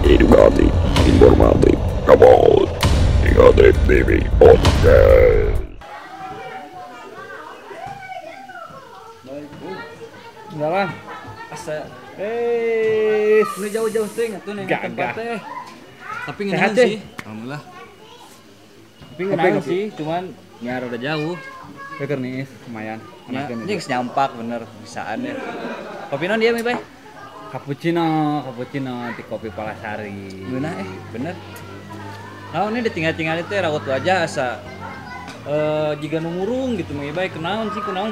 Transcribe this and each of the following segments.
Edukasi, informatif, kabel, Negatif TV Podcast. Jalan. Asa Nu jauh-jauh teh atuh neng Gagah. tempat teh. tapi Sehat, ngenahan deh. sih. Alhamdulillah. Tapi Kopi, ngenahan kopi. sih, cuman nyar udah jauh. Keur nih lumayan. Ya, Enakeun ini juga. nyampak bener bisaan ya. Kopi non dia mi bae. Cappuccino di kopi Palasari. Bener bener. Nah, ini ditinggal-tinggal itu rawat wajah asa jika numurung gitu mi bae kenaon sih kunaon.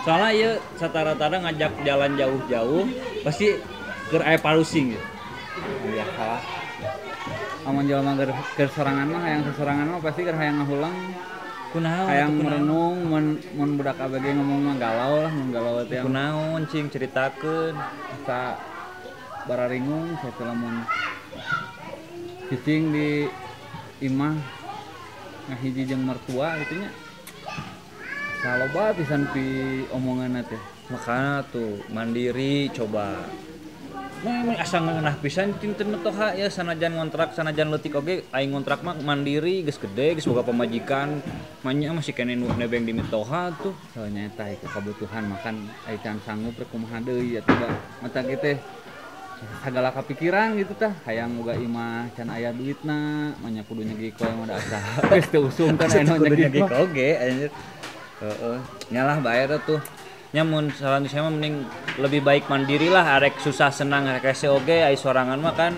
Soalnya ieu satara-tara ngajak jalan jauh-jauh pasti keur aya palusing gitu. Ya salah. Amun jelema keur sorangan mah hayang sesorangan mah pasti keur hayang ngahulang, Kunaon? hayang Atuh kunaon? merenung mun budak ABG ngomong mah galau lah, mun galau teh Kunaon cing ceritakeun. asa bararingung saya teh lamun cicing di imah ngahiji jeung mertua gitu nya. Saloba pisan pi omonganna teh. Makanya tuh mandiri coba. Nah, asa ngeunah pisan tinten toha ya sanajan ngontrak sanajan leutik oge aing ngontrak mah mandiri geus gede geus boga pamajikan manya masih kene nu nebeng di mitoha tuh. Soalnya eta ieu kebutuhan makan aya can sanggup rek kumaha deui atuh da. Mata kieu teh sagala kapikiran gitu tah hayang boga imah can aya duitna manya kudu nyegi koe mah da asa geus teu usum kan aya nu Kudu nyegi nyegi koe. oge anjir. Heeh. Nyalah bae tuh. Nya mun saran saya mah mending lebih baik mandiri lah arek susah senang arek hese oge ai sorangan mah kan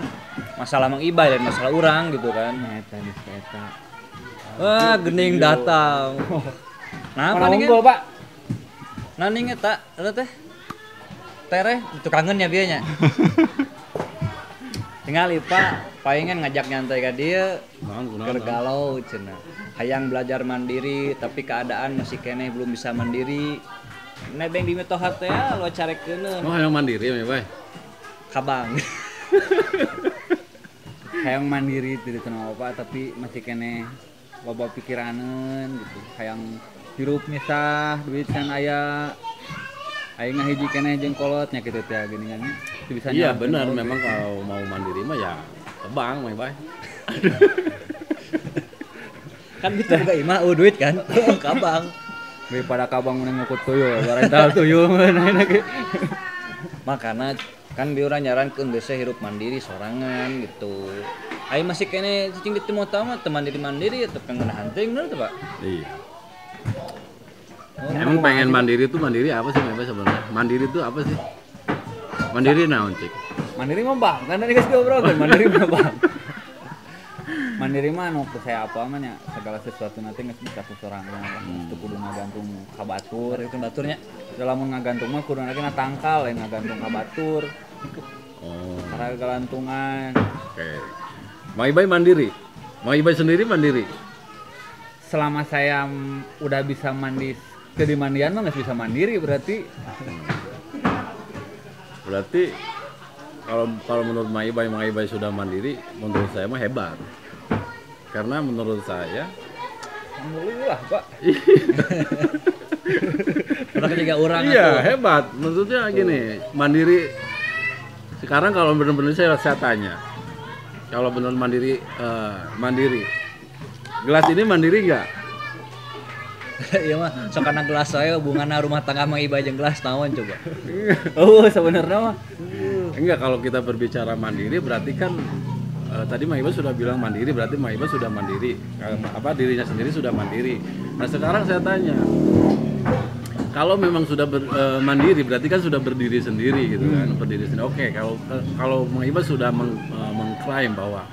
masalah mang iba dan masalah urang gitu kan. Eta geus eta. Wah, gening datang. Nah, apa nih? Unggul, Pak. Naning eta, eta teh. Tereh itu kangennya bieu nya. Tingali Pak, palingan ngajak nyantai ka dieu. Keur galau cenah. Hayang belajar mandiri tapi keadaan masih keneh belum bisa mandiri. Nebeng di mitoha teh lo carekeun Oh, yang mandiri ya, Bay. kabang. Hayang mandiri teu kenal apa tapi masih kene loba pikiraneun gitu. Hayang hirup misah, duit can aya. Aing ngahiji keneh jeung kolot nya kitu teh geuningan. Teu bisa Iya nyalakeun benar, oge. memang kalau mau mandiri mah ya tebang, Bay. Bay. Kan bisa buka imah duit kan. Kabang. Daripada kabang meneng ngukut tuyul, barental tuyul mana ge. Makana kan bieu urang nyarankeun geus hirup mandiri sorangan gitu. Aing masih kene cicing di Timota mah teu mandiri atuh kangenahan teuing bener teu Pak. Iya. Emang pengen mandiri tuh mandiri apa sih, Bay sebenarnya? Mandiri tuh apa sih? Mandiri naon, Cik? Mandiri mah bang, kan tadi geus diobrolkeun mandiri mah bang. Mandiri mah anu saya apa mah nya segala sesuatu nanti geus bisa kusorangan. Teu kudu ngagantung ka batur. Itu baturnya. Lamun ngagantung mah kudu na tangkal lain ngagantung ka batur. Oh, Para galantungan. oke. Mang Ibai mandiri. Mang Ibai sendiri mandiri. Selama saya udah bisa mandi ke di mandian mah geus bisa mandiri berarti. Berarti kalau menurut Mang Ibai sudah mandiri, menurut saya mah hebat. Karena menurut saya Alhamdulillah, Pak. Orang juga orang iya atuh. hebat. Maksudnya gini, mandiri. Sekarang kalau benar-benar saya tanya, kalau benar mandiri, mandiri, gelas ini mandiri nggak? Iya mah sok kana gelas wae hubunganna rumah tangga Mang Iba jeung gelas naon coba. Oh, sebenarnya mah Enggak, kalau kita berbicara mandiri berarti kan tadi Mang Iba sudah bilang mandiri, berarti Mang Iba sudah mandiri. Apa dirinya sendiri sudah mandiri. Nah sekarang saya tanya, kalau memang sudah mandiri berarti kan sudah berdiri sendiri gitu kan, berdiri sendiri. Oke, kalau Mang Iba sudah mengklaim bahwa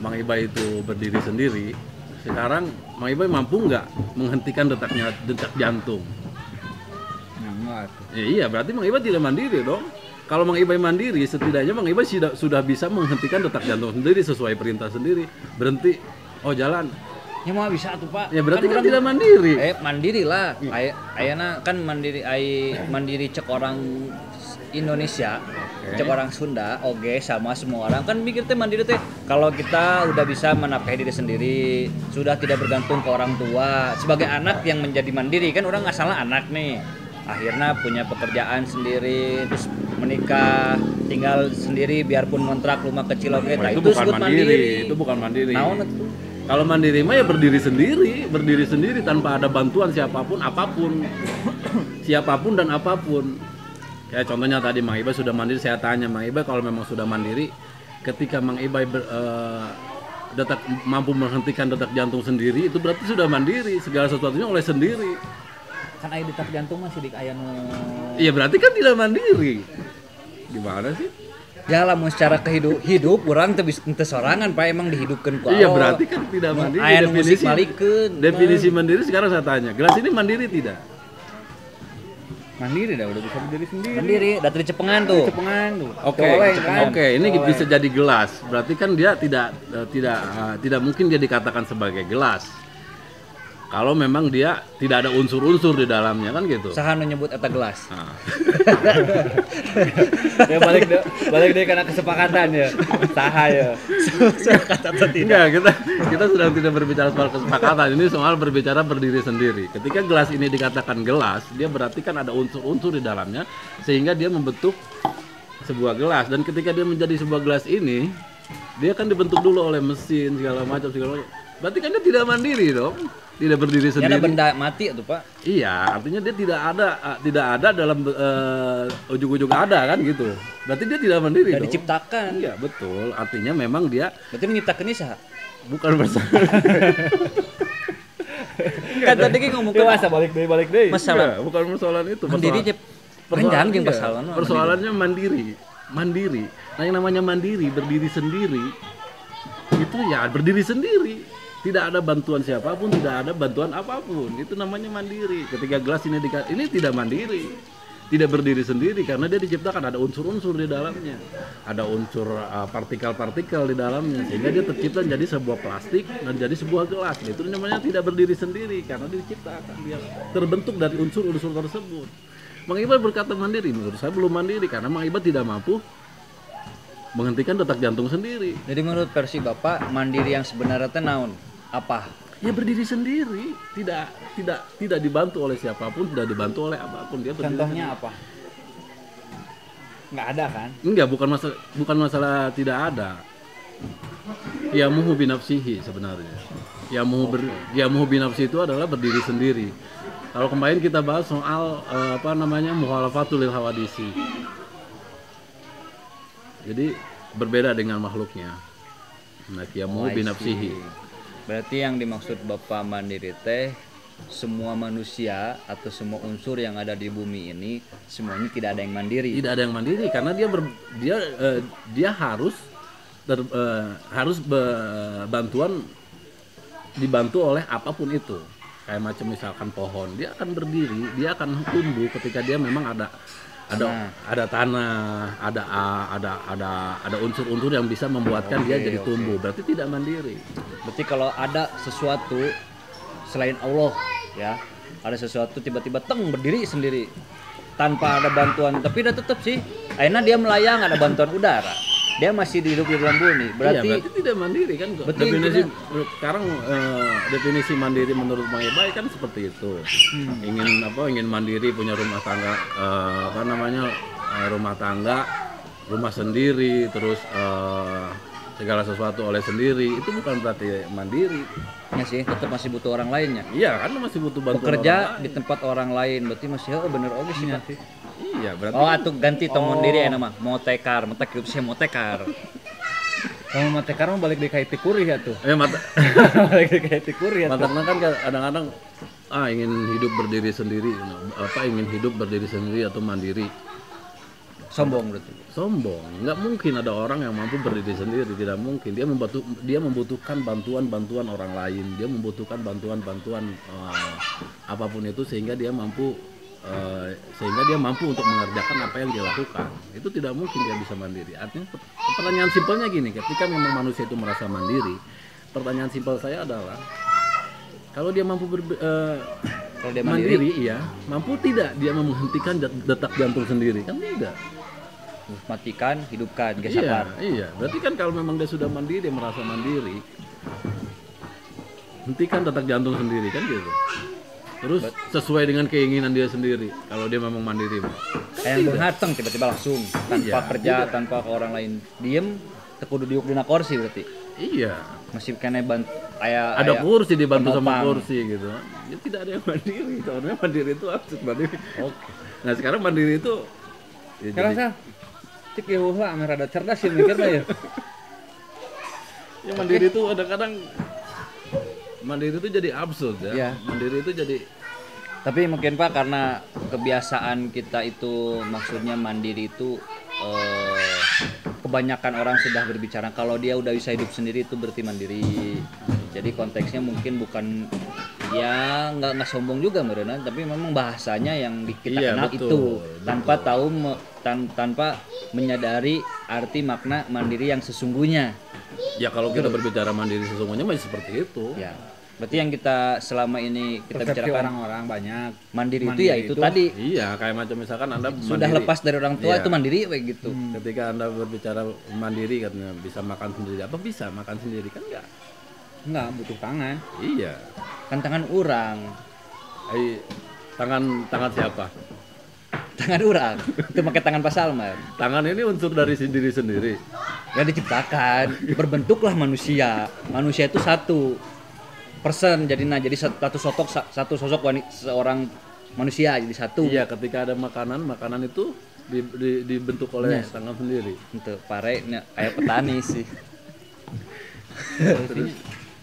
Mang Iba itu berdiri sendiri, sekarang Mang Iba mampu nggak menghentikan detak jantung? enggak tuh. Ya, iya, berarti Mang Iba tidak mandiri dong. Kalau Mang Ibai mandiri, setidaknya Mang Ibai sudah bisa menghentikan detak jantung sendiri sesuai perintah sendiri. Berhenti, oh jalan. Ya mah bisa tuh Pak. Ya berarti kan urang- tidak mandiri. Mandiri lah. Ayana kan mandiri cek orang Indonesia, cek orang Sunda, oge sama semua orang kan mikir teh mandiri teh kalau kita udah bisa menafkahi diri sendiri, sudah tidak bergantung ke orang tua. Sebagai anak yang menjadi mandiri kan orang nggak salah anak nih. akhirnya punya pekerjaan sendiri, terus menikah, tinggal sendiri biarpun kontrak rumah kecil oke. Nah, Nah, itu itu bukan disebut mandiri. Itu bukan mandiri. Naon atuh? Kalau mandiri mah ya berdiri sendiri tanpa ada bantuan siapapun, apapun, siapapun dan apapun. Kayak contohnya tadi Mang Iba sudah mandiri, saya tanya Mang Iba kalau memang sudah mandiri, ketika Mang Iba mampu menghentikan detak jantung sendiri, itu berarti sudah mandiri, segala sesuatunya oleh sendiri. Kan aya detak jantung masih di aya nu Iya berarti kan tidak mandiri. Gimana sih? Ya lamun secara hidup orang teu sorangan Pak emang dihidupkeun ku Allah. Iya berarti kan tidak mandiri. Aya nu musik balikeun. Definisi mandiri sekarang saya tanya, gelas ini mandiri tidak? mandiri dah udah bisa berdiri sendiri. Mandiri, dari cepengan tuh. Cepengan tuh. Oke, ini bisa jadi gelas. Berarti kan dia tidak mungkin dia dikatakan sebagai gelas. Kalau memang dia tidak ada unsur-unsur di dalamnya kan gitu. Saha nu nyebut eta gelas. Nah. Ya balik deh karena kesepakatan ya. Saha ya. Kata tidak. Enggak, kita sedang tidak berbicara soal kesepakatan. Ini soal berbicara berdiri sendiri. Ketika gelas ini dikatakan gelas, dia berarti kan ada unsur-unsur di dalamnya sehingga dia membentuk sebuah gelas. Dan ketika dia menjadi sebuah gelas ini, dia kan dibentuk dulu oleh mesin segala macam. Berarti kan dia tidak mandiri dong. Tidak berdiri sendiri. Ada benda mati tuh Pak. Iya, artinya dia tidak ada dalam ujung-ujung ada kan gitu. Berarti dia tidak mandiri dong. Diciptakan. Iya, betul. Artinya memang dia Berarti menciptakan ini saha? bukan bersama. Kan tadi ki ngomongkeun Masa balik deh. masalah Bukan persoalan itu. mandiri je panjang jeung pasalan. Persoalannya mandiri. Nah, yang namanya mandiri, berdiri sendiri. Itu ya berdiri sendiri. Tidak ada bantuan siapapun, tidak ada bantuan apapun. Itu namanya mandiri. Ketika gelas ini tidak mandiri. Tidak berdiri sendiri karena dia diciptakan ada unsur-unsur di dalamnya. Ada unsur partikel-partikel di dalamnya sehingga dia tercipta menjadi sebuah plastik dan jadi sebuah gelas. Itu namanya tidak berdiri sendiri karena diciptakan, dia terbentuk dari unsur-unsur tersebut. Mang Iba berkata mandiri, menurut saya belum mandiri karena Mang Iba tidak mampu menghentikan detak jantung sendiri. Jadi menurut versi Bapak mandiri yang sebenarnya teh naon? Apa? Ya berdiri sendiri, tidak dibantu oleh siapapun, tidak dibantu oleh apapun. Dia berdiri Contohnya sendiri. apa? Nggak ada kan? Enggak, bukan masalah tidak ada. Ya muhu binafsihi sebenarnya. Ya muhu binafsi itu adalah berdiri sendiri. Kalau kemarin kita bahas soal muhalafatul lil hawadisi. Jadi berbeda dengan makhluknya. Nah, ya muhu binafsihi. Berarti yang dimaksud Bapak mandiri teh semua manusia atau semua unsur yang ada di bumi ini semuanya tidak ada yang mandiri. Tidak ada yang mandiri karena dia harus bantuan dibantu oleh apapun itu. Kayak macam misalkan pohon, dia akan berdiri, dia akan tumbuh ketika dia memang ada tanah, ada unsur-unsur yang bisa membuatkan dia jadi tumbuh. Berarti tidak mandiri. Berarti kalau ada sesuatu selain Allah ya, ada sesuatu tiba-tiba berdiri sendiri tanpa ada bantuan, tapi dia tetap sih akhirnya dia melayang, ada bantuan udara. Dia masih hidup di dalam bumi. Berarti tidak mandiri kan? Definisi mandiri menurut Mang Iba kan seperti itu. Ingin mandiri, punya rumah tangga, rumah tangga, rumah sendiri, terus segala sesuatu oleh sendiri. Itu bukan berarti mandiri. ya sih, tetap masih butuh orang lainnya. Iya kan, masih butuh bantuan. Bekerja di tempat orang lain, berarti masih bener oke sih Pak. Iya, berarti. Oh, atuh ganti tong mandiri enak mah. Motekar, mentek hidup saya motekar. Kalau matekar mah balik di kaiti kurih ya tuh. Balik di kaiti kurih ya tuh. Matanya kan kadang-kadang ingin hidup berdiri sendiri, ingin hidup berdiri sendiri atau mandiri. Sombong berarti. Sombong, nggak mungkin ada orang yang mampu berdiri sendiri, tidak mungkin. Dia membutuhkan bantuan orang lain, dia membutuhkan bantuan apapun itu sehingga dia mampu untuk mengerjakan apa yang dia lakukan. Itu tidak mungkin dia bisa mandiri. Artinya pertanyaan simpelnya gini, ketika memang manusia itu merasa mandiri, pertanyaan simpel saya adalah kalau dia mampu Kalau dia mandiri, iya, mampu tidak dia menghentikan detak jantung sendiri? Kan tidak. Matikan, hidupkan, gak sabar. Iya. Berarti kan kalau memang dia sudah mandiri, dia merasa mandiri, hentikan detak jantung sendiri kan gitu. Terus sesuai dengan keinginan dia sendiri. Kalau dia memang mandiri, mah. Kayak Bung Hateng tiba-tiba langsung tanpa Iya, kerja, tanpa ke orang lain diem, tekudu diuk dina kursi berarti. Iya. Masih kena kayak Ada kursi dibantu sama penopang. kursi gitu. Ya tidak ada yang mandiri. Soalnya mandiri itu absurd mandiri. Oke. Nah sekarang mandiri itu ya Kerasa cik ya lah ame rada cerdas ya mikirnya ya. ya mandiri itu kadang-kadang mandiri itu jadi absurd ya. Iya. Mandiri itu jadi Tapi mungkin Pak karena kebiasaan kita itu maksudnya mandiri itu kebanyakan orang sudah berbicara kalau dia udah bisa hidup sendiri itu berarti mandiri. Jadi konteksnya mungkin bukan ya nggak sombong juga Merenan, tapi memang bahasanya yang kita Iya, kenal betul, itu tanpa tahu tanpa menyadari arti makna mandiri yang sesungguhnya. ya kalau kita berbicara mandiri sesungguhnya masih seperti itu. Ya. Berarti yang kita selama ini kita Persepsi bicarakan orang-orang banyak. mandiri itu Mandiri ya itu itu tadi Iya, kayak macam misalkan Anda sudah mandiri. lepas dari orang tua Iya. itu mandiri kayak gitu. Ketika Anda berbicara mandiri katanya bisa makan sendiri. Apa bisa makan sendiri kan enggak? Enggak butuh tangan. Iya. Kan tangan orang, Tangan siapa? tangan orang itu pakai tangan Pak Salman. Tangan ini unsur dari diri sendiri. Ya diciptakan, berbentuklah manusia. Manusia itu satu person jadi satu sosok seorang manusia jadi satu. Iya, ketika ada makanan itu dibentuk oleh tangan sendiri. Untuk pare kayak petani sih.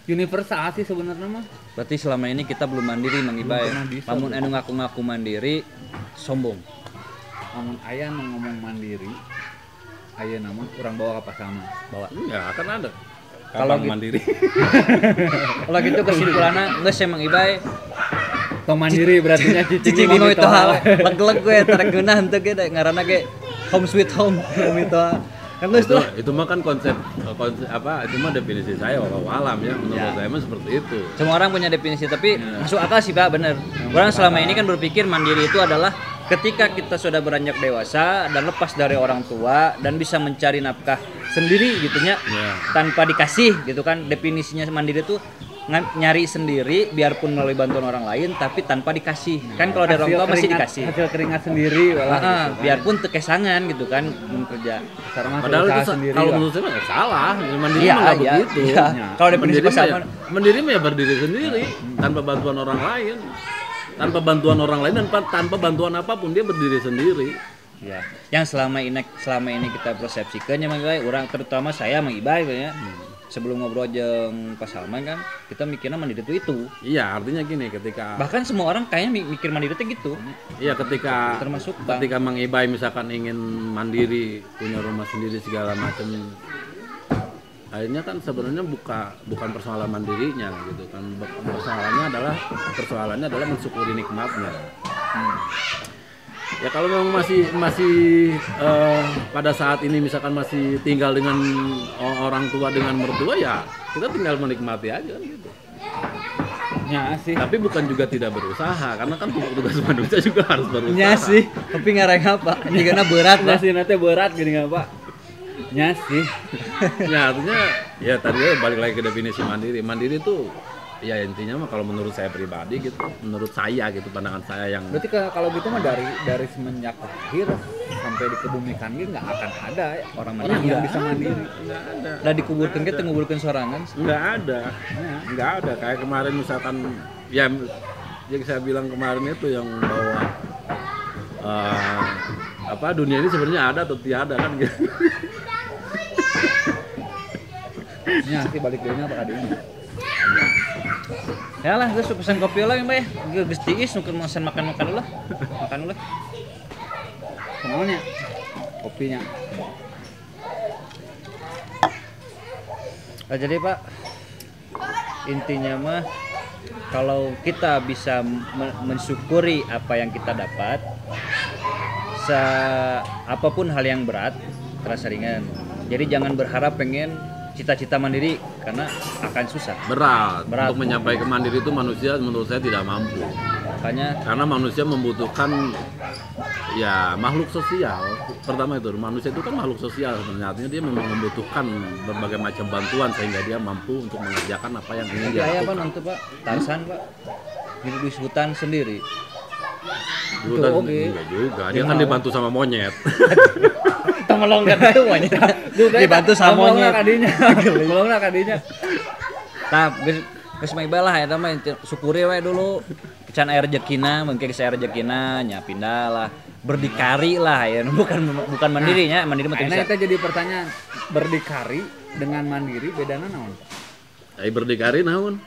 Universal sih sebenarnya mah. Berarti selama ini kita belum mandiri Mang Ibai. pernah bisa, Namun anu ngaku-ngaku mandiri sombong. Namun aya nu ngomong mandiri. Aya nama orang bawa ke sama. Bawa. Enggak akan ada. Kalau Kapan gitu- mandiri. Kalau gitu kesimpulannya geus Mang Ibai Tong mandiri berarti nya cicing mau itu hal leg-leg gue tergeunah henteu ge ngaranna ge home sweet home itu kan geus tuh itu mah kan konsep apa itu mah definisi saya wallahu alam ya menurut Ya. saya mah seperti itu. semua orang punya definisi tapi masuk akal sih Pak bener orang selama ini kan berpikir mandiri itu adalah ketika kita sudah beranjak dewasa dan lepas dari orang tua dan bisa mencari nafkah sendiri gitunya Ya. tanpa dikasih gitu kan definisinya mandiri itu nyari sendiri biarpun melalui bantuan orang lain tapi tanpa dikasih kan kalau dari orang tua masih dikasih. Hasil keringat sendiri walah. Biarpun tekesangan gitu kan kerja. Padahal itu kalau menurut saya nggak salah, mandiri mah nggak begitu. Iya. Kalau definisi Mandiri mah pasangan mandiri mah ya berdiri sendiri tanpa bantuan orang lain, tanpa bantuan apapun dia berdiri sendiri. ya. Yang selama ini kita persepsikan ya Mang Ibai, orang terutama saya Mang Ibai ya. Sebelum ngobrol jeung Pak Salman kan kita mikirnya mandiri itu. Iya, artinya gini ketika Bahkan semua orang kayaknya mikir mandiri itu gitu. iya ketika Termasuk Bang. ketika Mang Ibai misalkan ingin mandiri, punya rumah sendiri segala macam akhirnya kan sebenarnya bukan persoalan mandirinya gitu kan. Persoalannya adalah mensyukuri nikmatnya. Ya kalau memang masih pada saat ini misalkan masih tinggal dengan orang tua dengan mertua ya kita tinggal menikmati aja gitu. Nya sih. Tapi bukan juga tidak berusaha karena kan tugas manusia juga harus berusaha. Nya sih, tapi ngareng apa? Jigana berat lah. Masih nanti berat gini enggak, Pak? Nya sih. Ya artinya ya tadi balik lagi ke definisi mandiri. Mandiri itu ya intinya mah kalau menurut saya pribadi gitu, menurut saya gitu pandangan saya yang Berarti kalau gitu mah dari semenjak lahir sampai dikebumikan gitu nggak akan ada ya Orang orang mandiri. yang bisa mandiri. nggak ada. Lah dikuburkeun ge teu nguburkeun sorangan. Nggak ada kayak kemarin misalkan ya yang saya bilang kemarin itu yang bahwa apa dunia ini sebenarnya ada atau tiada kan gitu. Nya sih balik deui nya bakal ini. Ya lah, geus pesan kopi lah Mbak ya. Geus tiis nu keur pesan makan ulah. Makan ulah. Semuanya kopinya. Nah, jadi Pak, intinya mah kalau kita bisa mensyukuri apa yang kita dapat, apapun hal yang berat terasa ringan. Jadi jangan berharap pengen cita-cita mandiri karena akan susah. Berat. Berat. Untuk mencapai ke mandiri itu manusia menurut saya tidak mampu. Makanya Karena manusia membutuhkan ya makhluk sosial. Pertama itu manusia itu kan makhluk sosial sebenarnya. Artinya dia memang membutuhkan berbagai macam bantuan sehingga dia mampu untuk mengerjakan apa yang ingin dia saya Pak lakukan. nanti Pak, Tarsan Pak. hidup di hutan sendiri. Di hutan Oke. enggak juga. Dia kan dibantu sama monyet. Temelongkan itu monyet. Dibantu sama monyet. Melongna kadinya. Tah geus mah ibalah eta mah syukuri we dulu. Can air rezekina, mungkin saya rezekina nya pindah lah. Berdikari lah ya, bukan mandirinya, mandiri mah teu Nah, bisa. itu jadi pertanyaan, berdikari dengan mandiri bedana naon? Ai berdikari naon?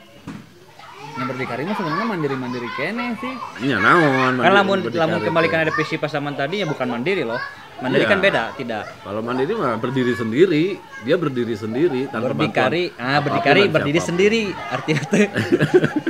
Yang berdikari mah sebenarnya mandiri-mandiri kene sih. Nya naon? Kan lamun berdikari kembalikan teh. ada definisi pasaman tadi ya bukan mandiri loh. Mandiri Iya. kan beda, tidak. Kalau mandiri mah berdiri sendiri, dia berdiri sendiri tanpa Berdikari, bantuan berdikari apapun dan berdiri siapapun. sendiri. Artinya teh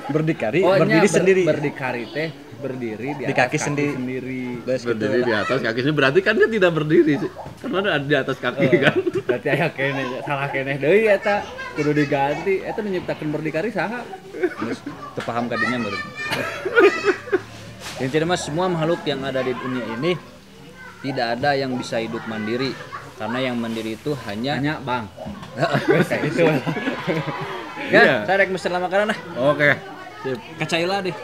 berdikari, Oh, berdiri sendiri. Berdikari teh berdiri di Di atas kaki sendiri. Bes gitu Berdiri di lah. atas kakinya berarti kan dia tidak berdiri sih. Karena ada di atas kaki kan. Berarti aya kene salah kene deui eta kudu diganti. Eta nu nyiptakeun berdikari saha? Terus teu paham kadinya baru. Intinya mah semua makhluk yang ada di dunia ini tidak ada yang bisa hidup mandiri karena yang mandiri itu hanya Hanya Bang. kayak itu. Iya. Ya, saya rek mesen lama karena Oke. Sip. kacaila deh.